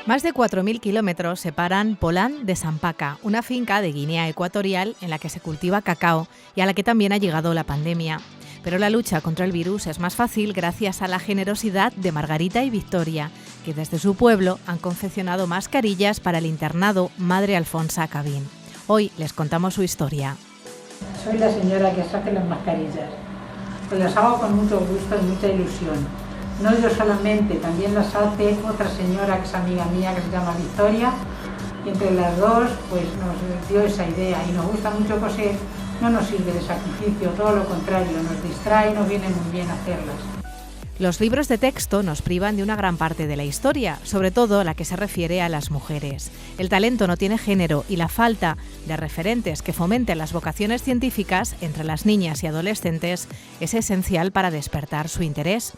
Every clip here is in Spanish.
Más de 4.000 kilómetros separan Polán de Sampaca, una finca de Guinea Ecuatorial en la que se cultiva cacao y a la que también ha llegado la pandemia. Pero la lucha contra el virus es más fácil gracias a la generosidad de Margarita y Victoria, que desde su pueblo han confeccionado mascarillas para el internado Madre Alfonsa Cabín. Hoy les contamos su historia. Soy la señora que hace las mascarillas. Pues las hago con mucho gusto y mucha ilusión. No yo solamente, también las hace otra señora que es amiga mía, que se llama Victoria, y entre las dos pues nos dio esa idea y nos gusta mucho coser. No nos sirve de sacrificio, todo lo contrario, nos distrae y nos viene muy bien hacerlas. Los libros de texto nos privan de una gran parte de la historia, sobre todo la que se refiere a las mujeres. El talento no tiene género y la falta de referentes que fomenten las vocaciones científicas entre las niñas y adolescentes es esencial para despertar su interés.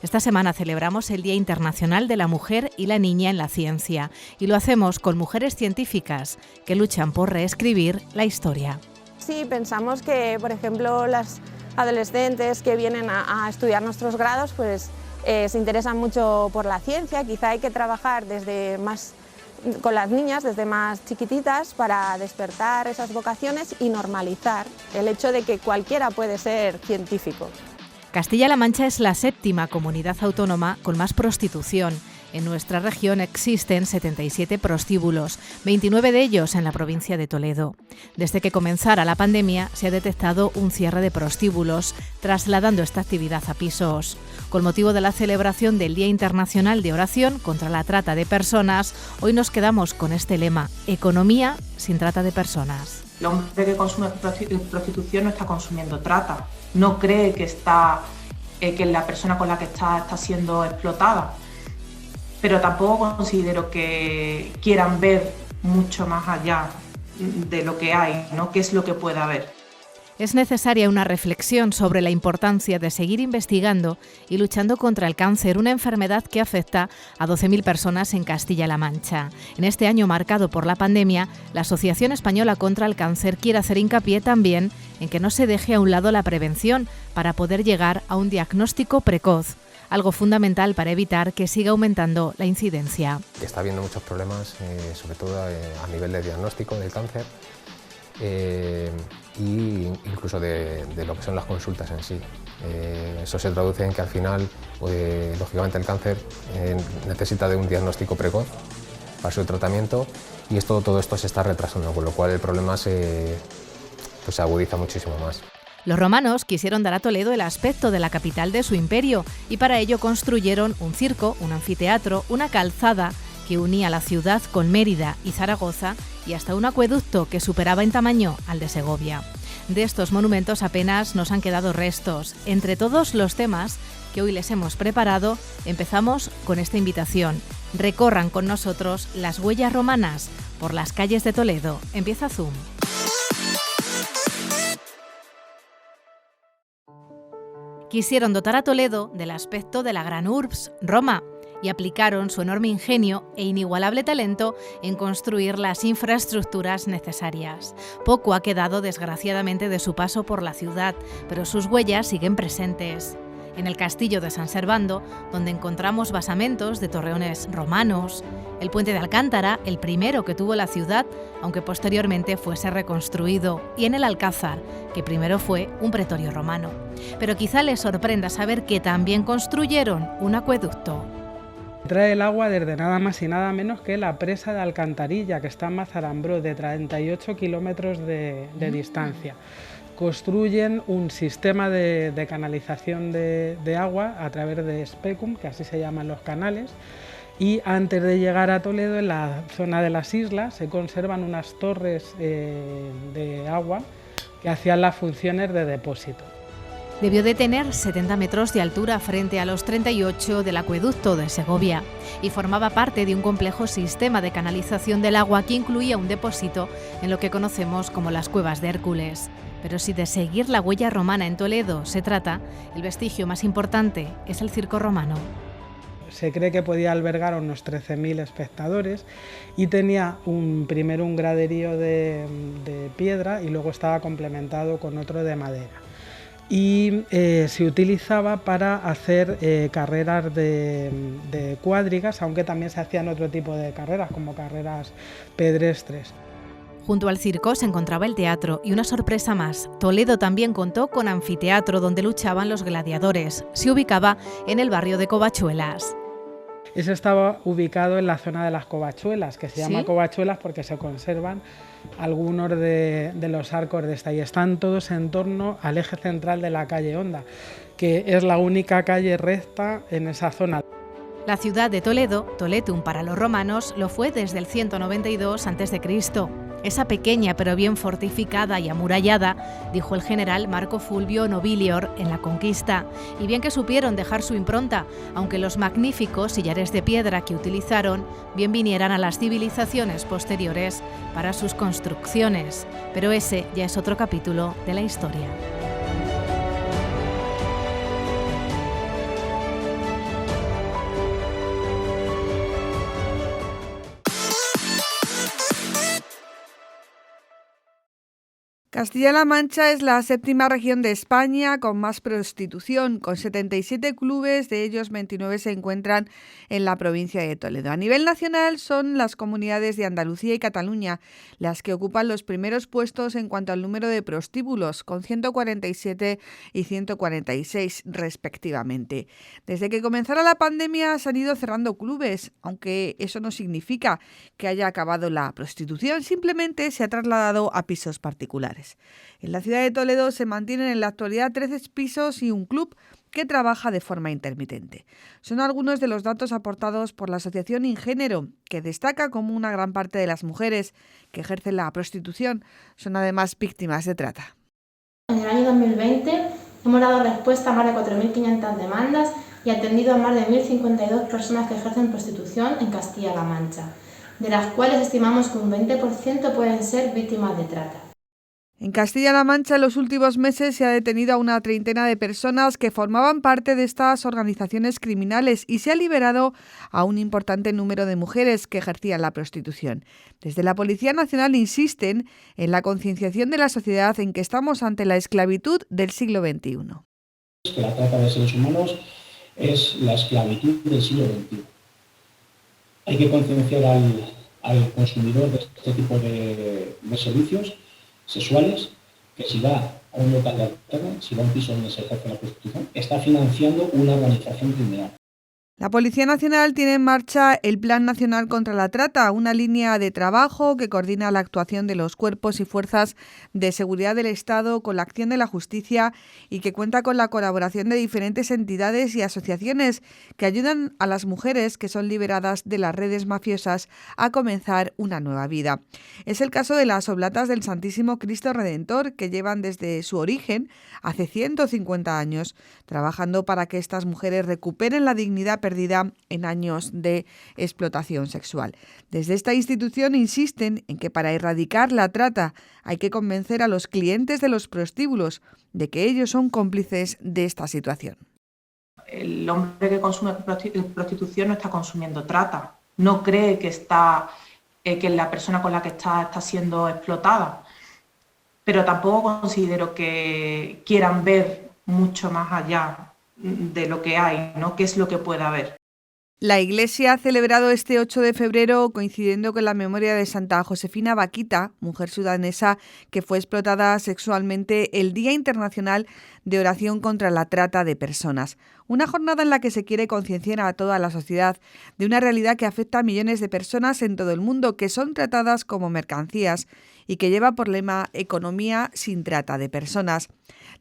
Esta semana celebramos el Día Internacional de la Mujer y la Niña en la Ciencia y lo hacemos con mujeres científicas que luchan por reescribir la historia. Sí, pensamos que, por ejemplo, las adolescentes que vienen a estudiar nuestros grados pues, se interesan mucho por la ciencia. Quizá hay que trabajar con las niñas desde más chiquititas para despertar esas vocaciones y normalizar el hecho de que cualquiera puede ser científico. Castilla-La Mancha es la séptima comunidad autónoma con más prostitución. En nuestra región existen 77 prostíbulos, 29 de ellos en la provincia de Toledo. Desde que comenzara la pandemia se ha detectado un cierre de prostíbulos, trasladando esta actividad a pisos. Con motivo de la celebración del Día Internacional de Oración contra la Trata de Personas, hoy nos quedamos con este lema: economía sin trata de personas. El hombre que consume prostitución no está consumiendo trata, no cree que la persona con la que está siendo explotada. Pero tampoco considero que quieran ver mucho más allá de lo que hay, ¿no? ¿Qué es lo que puede haber? Es necesaria una reflexión sobre la importancia de seguir investigando y luchando contra el cáncer, una enfermedad que afecta a 12.000 personas en Castilla-La Mancha. En este año marcado por la pandemia, la Asociación Española contra el Cáncer quiere hacer hincapié también en que no se deje a un lado la prevención para poder llegar a un diagnóstico precoz, algo fundamental para evitar que siga aumentando la incidencia. Está habiendo muchos problemas, sobre todo a nivel de diagnóstico del cáncer e incluso de lo que son las consultas en sí. Eso se traduce en que al final, lógicamente, el cáncer necesita de un diagnóstico precoz para su tratamiento y todo esto se está retrasando, con lo cual el problema se agudiza muchísimo más. Los romanos quisieron dar a Toledo el aspecto de la capital de su imperio y para ello construyeron un circo, un anfiteatro, una calzada que unía la ciudad con Mérida y Zaragoza y hasta un acueducto que superaba en tamaño al de Segovia. De estos monumentos apenas nos han quedado restos. Entre todos los temas que hoy les hemos preparado, empezamos con esta invitación. Recorran con nosotros las huellas romanas por las calles de Toledo. Empieza Zoom. Quisieron dotar a Toledo del aspecto de la gran urbs, Roma, y aplicaron su enorme ingenio e inigualable talento en construir las infraestructuras necesarias. Poco ha quedado, desgraciadamente, de su paso por la ciudad, pero sus huellas siguen presentes. En el castillo de San Servando, donde encontramos basamentos de torreones romanos, el puente de Alcántara, el primero que tuvo la ciudad, aunque posteriormente fuese reconstruido, y en el Alcázar, que primero fue un pretorio romano. Pero quizá les sorprenda saber que también construyeron un acueducto. Trae el agua desde nada más y nada menos que la presa de Alcantarilla, que está en Mazarambró, de 38 kilómetros de distancia. Construyen un sistema de canalización de agua a través de Specum, que así se llaman los canales, y antes de llegar a Toledo, en la zona de las islas, se conservan unas torres de agua que hacían las funciones de depósito. Debió de tener 70 metros de altura frente a los 38 del acueducto de Segovia y formaba parte de un complejo sistema de canalización del agua que incluía un depósito en lo que conocemos como las Cuevas de Hércules. Pero si de seguir la huella romana en Toledo se trata, el vestigio más importante es el circo romano. Se cree que podía albergar a unos 13.000 espectadores y tenía primero un graderío de piedra y luego estaba complementado con otro de madera. y se utilizaba para hacer carreras de cuadrigas, aunque también se hacían otro tipo de carreras, como carreras pedestres. Junto al circo se encontraba el teatro y una sorpresa más. Toledo también contó con anfiteatro donde luchaban los gladiadores. Se ubicaba en el barrio de Covachuelas. Ese estaba ubicado en la zona de las Covachuelas, que se llama Covachuelas porque se conservan algunos de los arcos de esta y están todos en torno al eje central de la calle Honda, que es la única calle recta en esa zona. La ciudad de Toledo, Toletum para los romanos, lo fue desde el 192 a.C. Esa pequeña pero bien fortificada y amurallada, dijo el general Marco Fulvio Nobilior en la conquista, y bien que supieron dejar su impronta, aunque los magníficos sillares de piedra que utilizaron bien vinieran a las civilizaciones posteriores para sus construcciones, pero ese ya es otro capítulo de la historia. Castilla-La Mancha es la séptima región de España con más prostitución, con 77 clubes, de ellos 29 se encuentran en la provincia de Toledo. A nivel nacional son las comunidades de Andalucía y Cataluña las que ocupan los primeros puestos en cuanto al número de prostíbulos, con 147 y 146 respectivamente. Desde que comenzara la pandemia se han ido cerrando clubes, aunque eso no significa que haya acabado la prostitución, simplemente se ha trasladado a pisos particulares. En la ciudad de Toledo se mantienen en la actualidad 13 pisos y un club que trabaja de forma intermitente. Son algunos de los datos aportados por la Asociación Ingénero, que destaca como una gran parte de las mujeres que ejercen la prostitución son además víctimas de trata. En el año 2020 hemos dado respuesta a más de 4.500 demandas y atendido a más de 1.052 personas que ejercen prostitución en Castilla-La Mancha, de las cuales estimamos que un 20% pueden ser víctimas de trata. En Castilla-La Mancha en los últimos meses se ha detenido a una treintena de personas que formaban parte de estas organizaciones criminales y se ha liberado a un importante número de mujeres que ejercían la prostitución. Desde la Policía Nacional insisten en la concienciación de la sociedad en que estamos ante la esclavitud del siglo XXI. Que la trata de seres humanos es la esclavitud del siglo XXI. Hay que concienciar al consumidor de este tipo de servicios sexuales, que si va a un local de alterno, si va a un piso donde se ejerce la prostitución, está financiando una organización criminal. La Policía Nacional tiene en marcha el Plan Nacional contra la Trata, una línea de trabajo que coordina la actuación de los cuerpos y fuerzas de seguridad del Estado con la acción de la justicia y que cuenta con la colaboración de diferentes entidades y asociaciones que ayudan a las mujeres que son liberadas de las redes mafiosas a comenzar una nueva vida. Es el caso de las Oblatas del Santísimo Cristo Redentor, que llevan desde su origen, hace 150 años, trabajando para que estas mujeres recuperen la dignidad perdida en años de explotación sexual. Desde esta institución insisten en que para erradicar la trata hay que convencer a los clientes de los prostíbulos de que ellos son cómplices de esta situación. El hombre que consume prostitución no está consumiendo trata, no cree que que la persona con la que está siendo explotada, pero tampoco considero que quieran ver mucho más allá de lo que hay, ¿no? ¿Qué es lo que puede haber? La Iglesia ha celebrado este 8 de febrero, coincidiendo con la memoria de Santa Josefina Vaquita, mujer sudanesa que fue explotada sexualmente, el Día Internacional de Oración contra la Trata de Personas. Una jornada en la que se quiere concienciar a toda la sociedad de una realidad que afecta a millones de personas en todo el mundo que son tratadas como mercancías y que lleva por lema Economía sin trata de personas.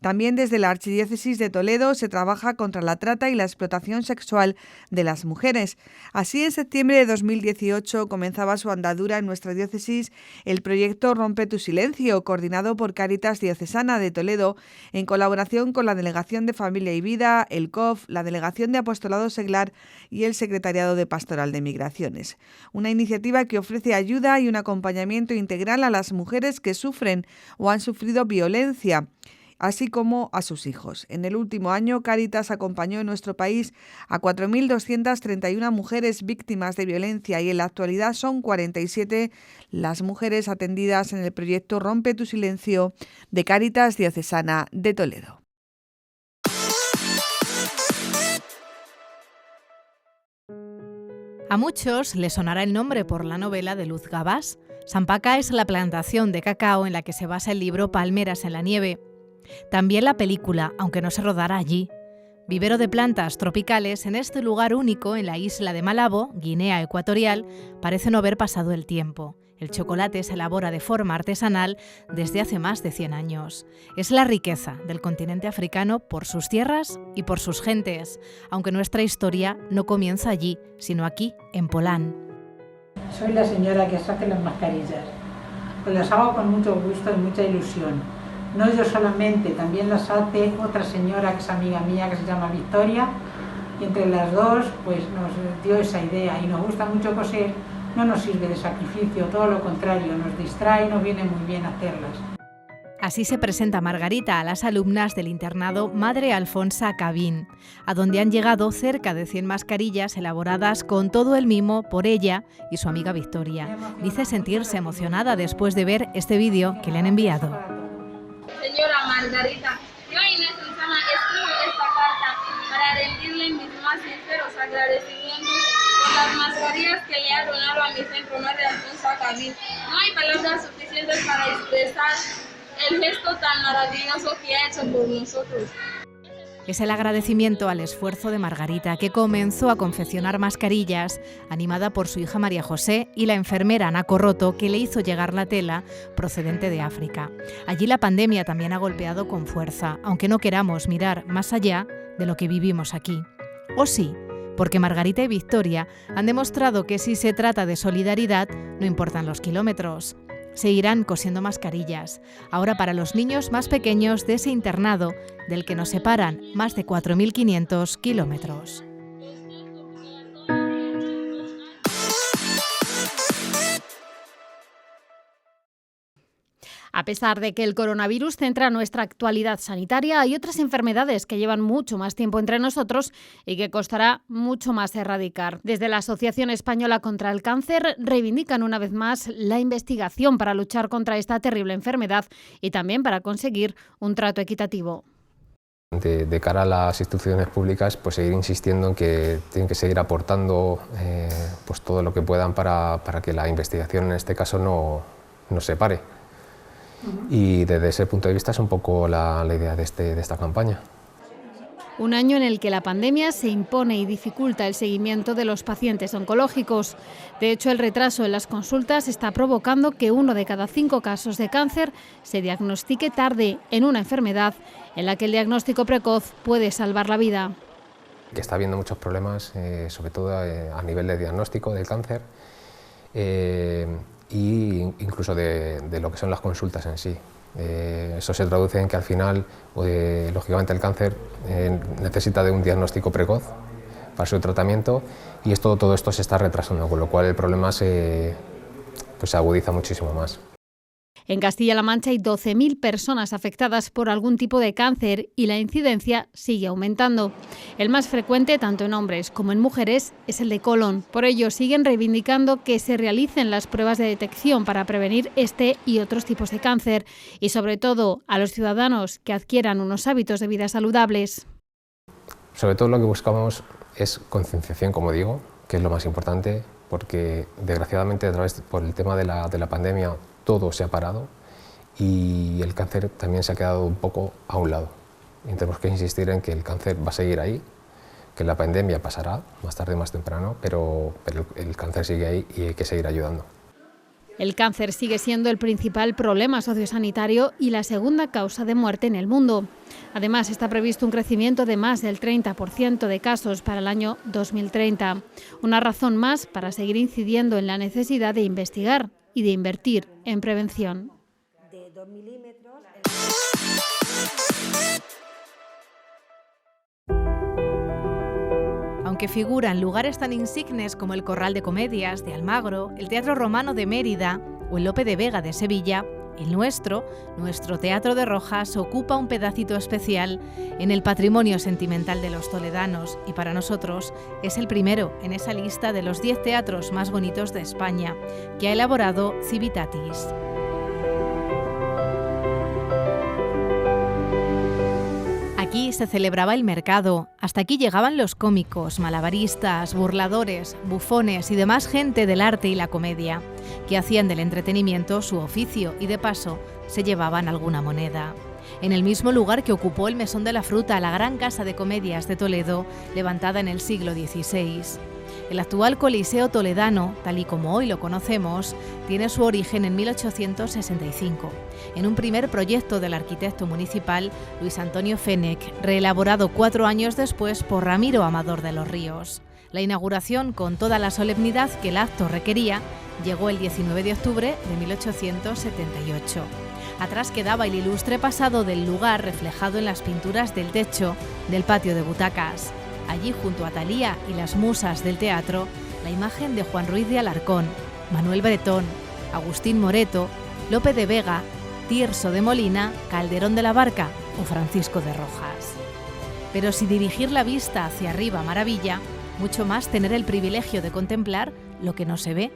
También desde la Archidiócesis de Toledo se trabaja contra la trata y la explotación sexual de las mujeres. Así, en septiembre de 2018 comenzaba su andadura en nuestra diócesis el proyecto Rompe tu silencio, coordinado por Cáritas Diocesana de Toledo, en colaboración con la Delegación de Familia y Vida, el COF, la Delegación de Apostolado Seglar y el Secretariado de Pastoral de Migraciones. Una iniciativa que ofrece ayuda y un acompañamiento integral a las mujeres que sufren o han sufrido violencia, así como a sus hijos. En el último año, Cáritas acompañó en nuestro país a 4.231 mujeres víctimas de violencia y en la actualidad son 47 las mujeres atendidas en el proyecto Rompe tu silencio de Cáritas Diocesana de Toledo. A muchos les sonará el nombre por la novela de Luz Gabás. Sampaca es la plantación de cacao en la que se basa el libro Palmeras en la nieve. También la película, aunque no se rodara allí. Vivero de plantas tropicales en este lugar único en la isla de Malabo, Guinea Ecuatorial, parece no haber pasado el tiempo. El chocolate se elabora de forma artesanal desde hace más de 100 años. Es la riqueza del continente africano por sus tierras y por sus gentes, aunque nuestra historia no comienza allí, sino aquí, en Polán. Soy la señora que hace las mascarillas. Pues las hago con mucho gusto y mucha ilusión. No yo solamente, también las hace otra señora que es amiga mía, que se llama Victoria, y entre las dos pues nos dio esa idea y nos gusta mucho coser. No nos sirve de sacrificio, todo lo contrario, nos distrae y nos viene muy bien hacerlas. Así se presenta Margarita a las alumnas del internado Madre Alfonsa Cabín, a donde han llegado cerca de 100 mascarillas elaboradas con todo el mimo por ella y su amiga Victoria. Dice sentirse emocionada después de ver este vídeo que le han enviado. Señora Margarita, yo Inés Susana escribo esta carta para rendirle mis más sinceros agradecimientos por las mascarillas que le ha donado a mi centro Madre Alfonsa Cabín. No hay palabras suficientes para expresar el gesto tan maravilloso que ha hecho por nosotros. Es el agradecimiento al esfuerzo de Margarita, que comenzó a confeccionar mascarillas, animada por su hija María José y la enfermera Ana Corroto, que le hizo llegar la tela procedente de África. Allí la pandemia también ha golpeado con fuerza, aunque no queramos mirar más allá de lo que vivimos aquí. O sí, porque Margarita y Victoria han demostrado que si se trata de solidaridad, no importan los kilómetros. Seguirán cosiendo mascarillas, ahora para los niños más pequeños de ese internado del que nos separan más de 4.500 kilómetros. A pesar de que el coronavirus centra nuestra actualidad sanitaria, hay otras enfermedades que llevan mucho más tiempo entre nosotros y que costará mucho más erradicar. Desde la Asociación Española contra el Cáncer reivindican una vez más la investigación para luchar contra esta terrible enfermedad y también para conseguir un trato equitativo. De cara a las instituciones públicas, pues seguir insistiendo en que tienen que seguir aportando pues todo lo que puedan para que la investigación en este caso no se pare. Y desde ese punto de vista es un poco la idea de esta campaña. Un año en el que la pandemia se impone y dificulta el seguimiento de los pacientes oncológicos. De hecho, el retraso en las consultas está provocando que 1 de cada 5 casos de cáncer se diagnostique tarde en una enfermedad en la que el diagnóstico precoz puede salvar la vida. Que está habiendo muchos problemas, sobre todo a nivel de diagnóstico del cáncer, y incluso de lo que son las consultas en sí. Eso se traduce en que al final, lógicamente, el cáncer necesita de un diagnóstico precoz para su tratamiento y todo esto se está retrasando, con lo cual el problema se agudiza muchísimo más. En Castilla-La Mancha hay 12.000 personas afectadas por algún tipo de cáncer y la incidencia sigue aumentando. El más frecuente, tanto en hombres como en mujeres, es el de colon. Por ello, siguen reivindicando que se realicen las pruebas de detección para prevenir este y otros tipos de cáncer y, sobre todo, a los ciudadanos que adquieran unos hábitos de vida saludables. Sobre todo lo que buscamos es concienciación, como digo, que es lo más importante, porque desgraciadamente por el tema de la pandemia todo se ha parado y el cáncer también se ha quedado un poco a un lado. Y tenemos que insistir en que el cáncer va a seguir ahí, que la pandemia pasará más tarde o más temprano, pero el cáncer sigue ahí y hay que seguir ayudando. El cáncer sigue siendo el principal problema sociosanitario y la segunda causa de muerte en el mundo. Además, está previsto un crecimiento de más del 30% de casos para el año 2030. Una razón más para seguir incidiendo en la necesidad de investigar y de invertir en prevención. Aunque figura en lugares tan insignes como el Corral de Comedias de Almagro, el Teatro Romano de Mérida o el Lope de Vega de Sevilla, el nuestro Teatro de Rojas ocupa un pedacito especial en el patrimonio sentimental de los toledanos y para nosotros es el primero en esa lista de los 10 teatros más bonitos de España que ha elaborado Civitatis. Aquí se celebraba el mercado, hasta aquí llegaban los cómicos, malabaristas, burladores, bufones y demás gente del arte y la comedia, que hacían del entretenimiento su oficio y de paso se llevaban alguna moneda. En el mismo lugar que ocupó el Mesón de la Fruta, la gran casa de comedias de Toledo, levantada en el siglo XVI. El actual Coliseo toledano, tal y como hoy lo conocemos, tiene su origen en 1865, en un primer proyecto del arquitecto municipal Luis Antonio Fenech, reelaborado 4 años después por Ramiro Amador de los Ríos. La inauguración, con toda la solemnidad que el acto requería, llegó el 19 de octubre de 1878. Atrás quedaba el ilustre pasado del lugar reflejado en las pinturas del techo del patio de butacas. Allí, junto a Thalía y las musas del teatro, la imagen de Juan Ruiz de Alarcón, Manuel Bretón, Agustín Moreto, Lope de Vega, Tirso de Molina, Calderón de la Barca o Francisco de Rojas. Pero si dirigir la vista hacia arriba maravilla, mucho más tener el privilegio de contemplar lo que no se ve.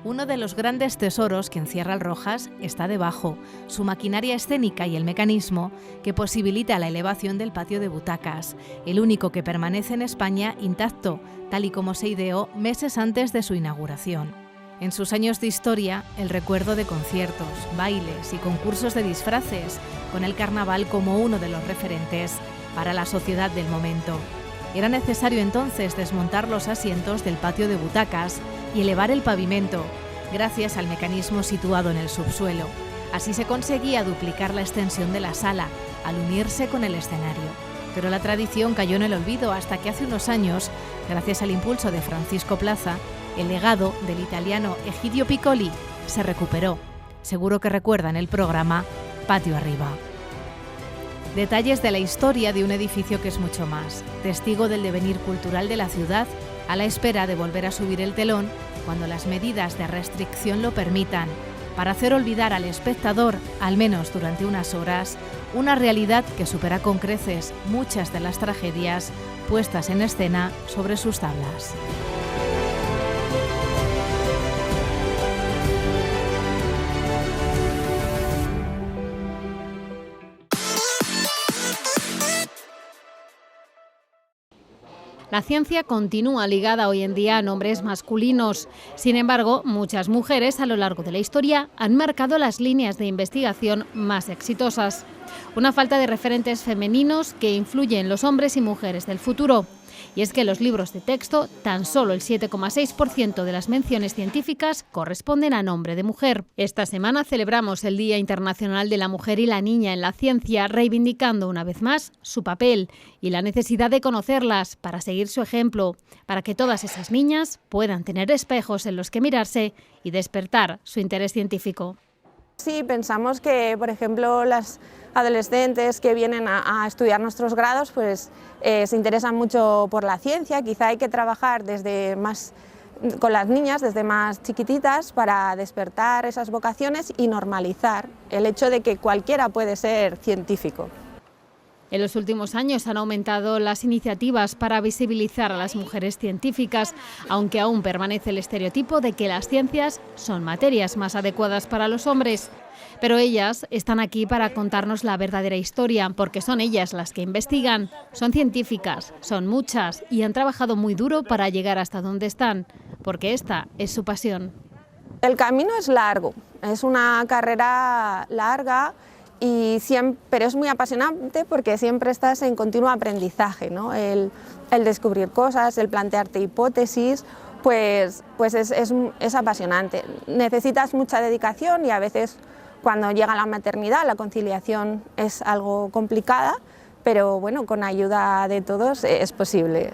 Uno de los grandes tesoros que encierra el Rojas está debajo, su maquinaria escénica y el mecanismo que posibilita la elevación del patio de butacas, el único que permanece en España intacto, tal y como se ideó meses antes de su inauguración. En sus años de historia, el recuerdo de conciertos, bailes y concursos de disfraces, con el carnaval como uno de los referentes para la sociedad del momento. Era necesario entonces desmontar los asientos del patio de butacas y elevar el pavimento, gracias al mecanismo situado en el subsuelo. Así se conseguía duplicar la extensión de la sala, al unirse con el escenario. Pero la tradición cayó en el olvido hasta que hace unos años, gracias al impulso de Francisco Plaza, el legado del italiano Egidio Piccoli se recuperó. Seguro que recuerdan el programa Patio Arriba. Detalles de la historia de un edificio que es mucho más, testigo del devenir cultural de la ciudad, a la espera de volver a subir el telón cuando las medidas de restricción lo permitan, para hacer olvidar al espectador, al menos durante unas horas, una realidad que supera con creces muchas de las tragedias puestas en escena sobre sus tablas. La ciencia continúa ligada hoy en día a nombres masculinos. Sin embargo, muchas mujeres a lo largo de la historia han marcado las líneas de investigación más exitosas. Una falta de referentes femeninos que influye en los hombres y mujeres del futuro. Y es que en los libros de texto, tan solo el 7,6% de las menciones científicas corresponden a nombre de mujer. Esta semana celebramos el Día Internacional de la Mujer y la Niña en la Ciencia, reivindicando una vez más su papel y la necesidad de conocerlas para seguir su ejemplo, para que todas esas niñas puedan tener espejos en los que mirarse y despertar su interés científico. Sí, pensamos que, por ejemplo, las adolescentes que vienen a estudiar nuestros grados pues, se interesan mucho por la ciencia. Quizá hay que trabajar con las niñas desde más chiquititas para despertar esas vocaciones y normalizar el hecho de que cualquiera puede ser científico. En los últimos años han aumentado las iniciativas para visibilizar a las mujeres científicas, aunque aún permanece el estereotipo de que las ciencias son materias más adecuadas para los hombres. Pero ellas están aquí para contarnos la verdadera historia, porque son ellas las que investigan, son científicas, son muchas y han trabajado muy duro para llegar hasta donde están, porque esta es su pasión. El camino es largo, es una carrera larga, pero es muy apasionante porque siempre estás en continuo aprendizaje, ¿no? El descubrir cosas, el plantearte hipótesis, pues es apasionante. Necesitas mucha dedicación y a veces cuando llega la maternidad la conciliación es algo complicada, pero bueno, con ayuda de todos es posible.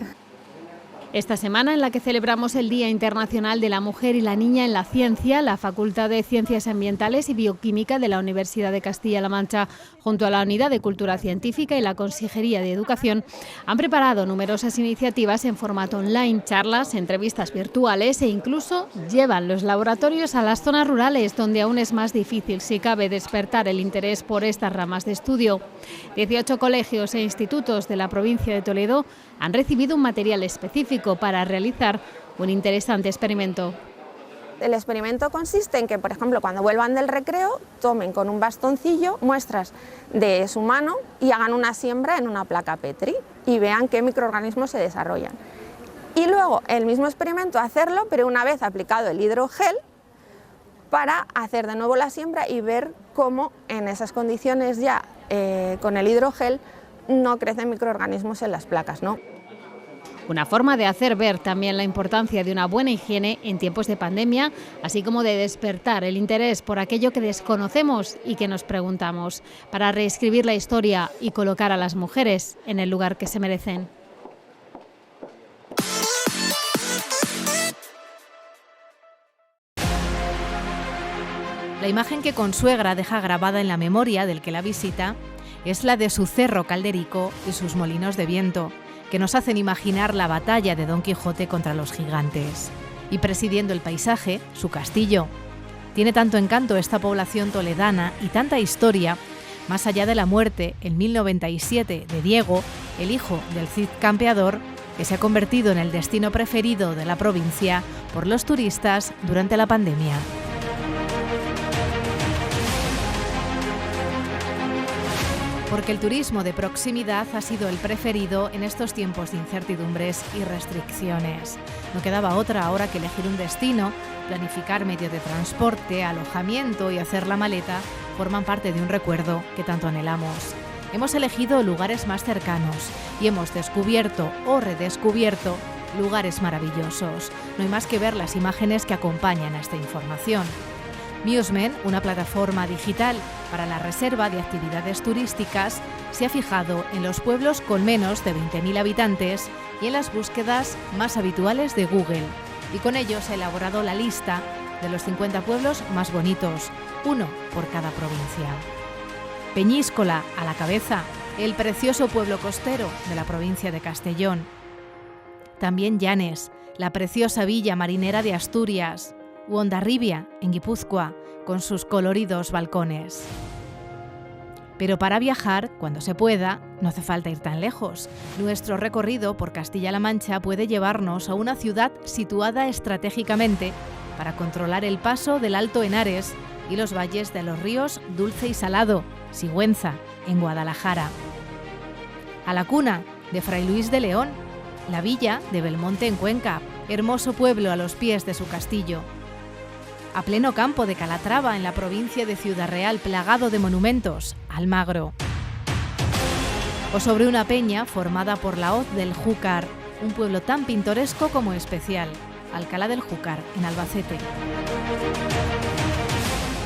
Esta semana, en la que celebramos el Día Internacional de la Mujer y la Niña en la Ciencia, la Facultad de Ciencias Ambientales y Bioquímica de la Universidad de Castilla-La Mancha, junto a la Unidad de Cultura Científica y la Consejería de Educación, han preparado numerosas iniciativas en formato online, charlas, entrevistas virtuales e incluso llevan los laboratorios a las zonas rurales, donde aún es más difícil, si cabe, despertar el interés por estas ramas de estudio. 18 colegios e institutos de la provincia de Toledo han recibido un material específico para realizar un interesante experimento. El experimento consiste en que, por ejemplo, cuando vuelvan del recreo, tomen con un bastoncillo muestras de su mano y hagan una siembra en una placa Petri y vean qué microorganismos se desarrollan. Y luego el mismo experimento hacerlo, pero una vez aplicado el hidrogel, para hacer de nuevo la siembra y ver cómo en esas condiciones ya con el hidrogel no crecen microorganismos en las placas, ¿no? Una forma de hacer ver también la importancia de una buena higiene en tiempos de pandemia, así como de despertar el interés por aquello que desconocemos y que nos preguntamos, para reescribir la historia y colocar a las mujeres en el lugar que se merecen. La imagen que Consuegra deja grabada en la memoria del que la visita es la de su cerro Calderico y sus molinos de viento, que nos hacen imaginar la batalla de Don Quijote contra los gigantes. Y presidiendo el paisaje, su castillo. Tiene tanto encanto esta población toledana y tanta historia, más allá de la muerte en 1097 de Diego, el hijo del Cid Campeador, que se ha convertido en el destino preferido de la provincia por los turistas durante la pandemia. Porque el turismo de proximidad ha sido el preferido en estos tiempos de incertidumbres y restricciones. No quedaba otra ahora que elegir un destino, planificar medio de transporte, alojamiento y hacer la maleta forman parte de un recuerdo que tanto anhelamos. Hemos elegido lugares más cercanos y hemos descubierto o redescubierto lugares maravillosos. No hay más que ver las imágenes que acompañan a esta información. Musement, una plataforma digital para la reserva de actividades turísticas, se ha fijado en los pueblos con menos de 20.000 habitantes y en las búsquedas más habituales de Google. Y con ello se ha elaborado la lista de los 50 pueblos más bonitos, uno por cada provincia. Peñíscola, a la cabeza, el precioso pueblo costero de la provincia de Castellón. También Llanes, la preciosa villa marinera de Asturias. U Hondarribia, en Guipúzcoa, con sus coloridos balcones. Pero para viajar, cuando se pueda, no hace falta ir tan lejos. Nuestro recorrido por Castilla-La Mancha puede llevarnos a una ciudad situada estratégicamente para controlar el paso del Alto Henares y los valles de los ríos Dulce y Salado, Sigüenza, en Guadalajara. A la cuna de Fray Luis de León, la villa de Belmonte en Cuenca, hermoso pueblo a los pies de su castillo. A pleno campo de Calatrava, en la provincia de Ciudad Real, plagado de monumentos, Almagro. O sobre una peña formada por la hoz del Júcar, un pueblo tan pintoresco como especial, Alcalá del Júcar, en Albacete.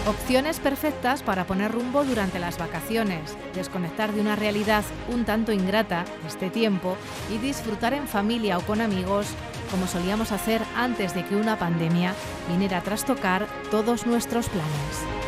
Opciones perfectas para poner rumbo durante las vacaciones, desconectar de una realidad un tanto ingrata este tiempo y disfrutar en familia o con amigos, como solíamos hacer antes de que una pandemia viniera a trastocar todos nuestros planes.